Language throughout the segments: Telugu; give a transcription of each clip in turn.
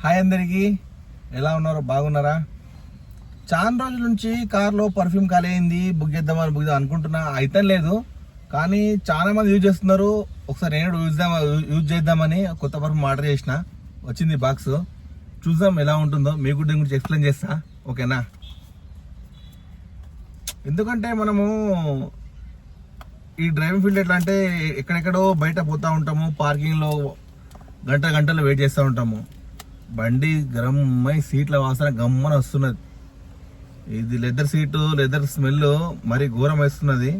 హాయ్ అందరికీ, ఎలా ఉన్నారు? బాగున్నారా? చాలా రోజుల నుంచి కార్లో పర్ఫ్యూమ్ ఖాళీ అయింది, బుక్ చేద్దాం అనుకుంటున్నా. అయితే లేదు, కానీ చాలా మంది యూజ్ చేస్తున్నారు. ఒకసారి నేను యూజ్ చేద్దామని కొత్త పర్ఫ్యూమ్ ఆర్డర్ చేసిన. వచ్చింది బాక్స్, చూద్దాం ఎలా ఉంటుందో. మీకు దీని గురించి ఎక్స్ప్లెయిన్ చేస్తా, ఓకేనా? ఎందుకంటే మనము ఈ డ్రైవింగ్ ఫీల్డ్ ఎట్లా అంటే ఎక్కడెక్కడో బయట పోతూ ఉంటాము, పార్కింగ్లో గంటలు వెయిట్ చేస్తూ ఉంటాము. బండి గరం అమ్మాయి, సీట్ల వాసన గమ్మన వస్తున్నది. ఇది లెదర్ స్మెల్ మరి ఘోరం వేస్తున్నది.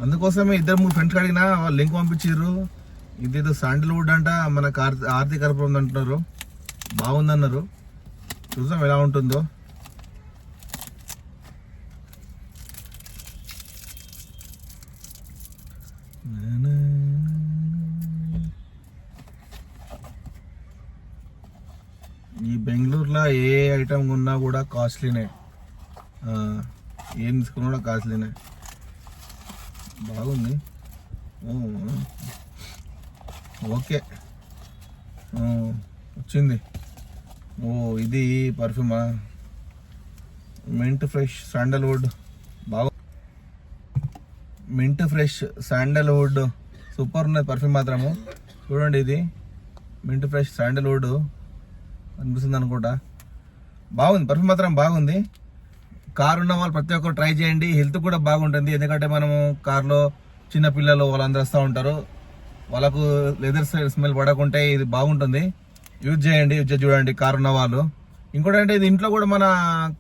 అందుకోసమే 2-3 ఫ్రెండ్స్ అడిగినా, వాళ్ళు లింక్ పంపించారు. ఇదేదో శాండల్వుడ్ అంట, మన ఆర్తి కర్పూరం అంటున్నారు. బాగుందన్నారు, చూద్దాం ఎలా ఉంటుందో. ఈ బెంగళూరులో ఏ ఐటమ్ కొన్నా కూడా కాస్ట్లీనే, ఏం తీసుకున్నా కూడా కాస్ట్లీనే. బాగుంది, ఓకే. వచ్చింది. ఇది పర్ఫ్యూమా? Mint fresh sandalwood. Mint fresh sandalwood super ఉన్నది పర్ఫ్యూమ్ మాత్రము. చూడండి, ఇది మింట్ ఫ్రెష్ శాండల్వుడ్ అనిపిస్తుంది అనుకుంటా. బాగుంది, పర్ఫ్యూమ్ మాత్రం బాగుంది. కారు ఉన్న వాళ్ళు ప్రతి ఒక్కరు ట్రై చేయండి. హెల్త్ కూడా బాగుంటుంది. ఎందుకంటే మనము కార్లో చిన్నపిల్లలు వాళ్ళందరూ వస్తూ ఉంటారు, వాళ్ళకు లెదర్ స్మెల్ పడకుంటే ఇది బాగుంటుంది. యూజ్ చేయండి, యూజ్ చేసి చూడండి కారు ఉన్న వాళ్ళు. ఇంకోటి అంటే ఇది ఇంట్లో కూడా మన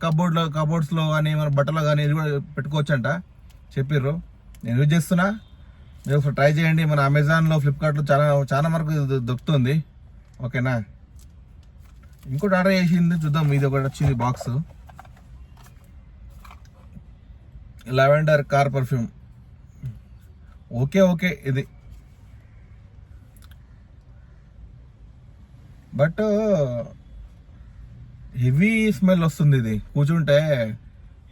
కబోర్డ్స్లో కానీ మన బట్టలో కానీ ఇది కూడా పెట్టుకోవచ్చు అంట చెప్పిర్రు. నేను యూజ్ చేస్తున్నా, మీరు ఒకసారి ట్రై చేయండి. మన అమెజాన్లో, ఫ్లిప్కార్ట్లో చాలా వరకు దొరుకుతుంది, ఓకేనా? ఇంకోటి ఆర్డర్ చేసింది, చూద్దాం. ఇది ఒకటి వచ్చింది box, lavender car perfume. Okay ఇది, బట్ హెవీ స్మెల్ వస్తుంది. ఇది కూర్చుంటే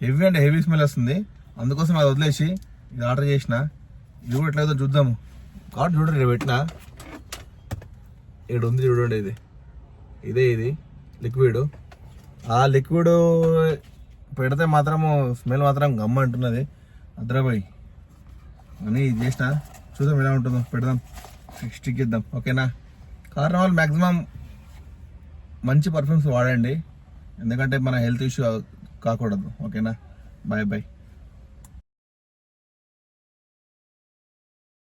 హెవీ స్మెల్ వస్తుంది. అందుకోసం అది వదిలేసి ఇది ఆర్డర్ చేసిన. ఇది కూడా ఎట్లయితే చూద్దాము. కార్డు చూడండి, పెట్టిన ఇక్కడ ఉంది చూడండి. ఇది లిక్విడ్. ఆ లిక్విడ్ పెడితే మాత్రము స్మెల్ మాత్రం గమ్మ అంటున్నది. అద్రాబాయ్ అని ఇది చేసిన, చూద్దాం ఎలా ఉంటుందో. పెడదాం, స్టిక్ ఇద్దాం, ఓకేనా? కారణం వాళ్ళు మ్యాక్సిమం మంచి పర్ఫ్యూమ్స్ వాడండి, ఎందుకంటే మన హెల్త్ ఇష్యూ కాకూడదు, ఓకేనా? బాయ్.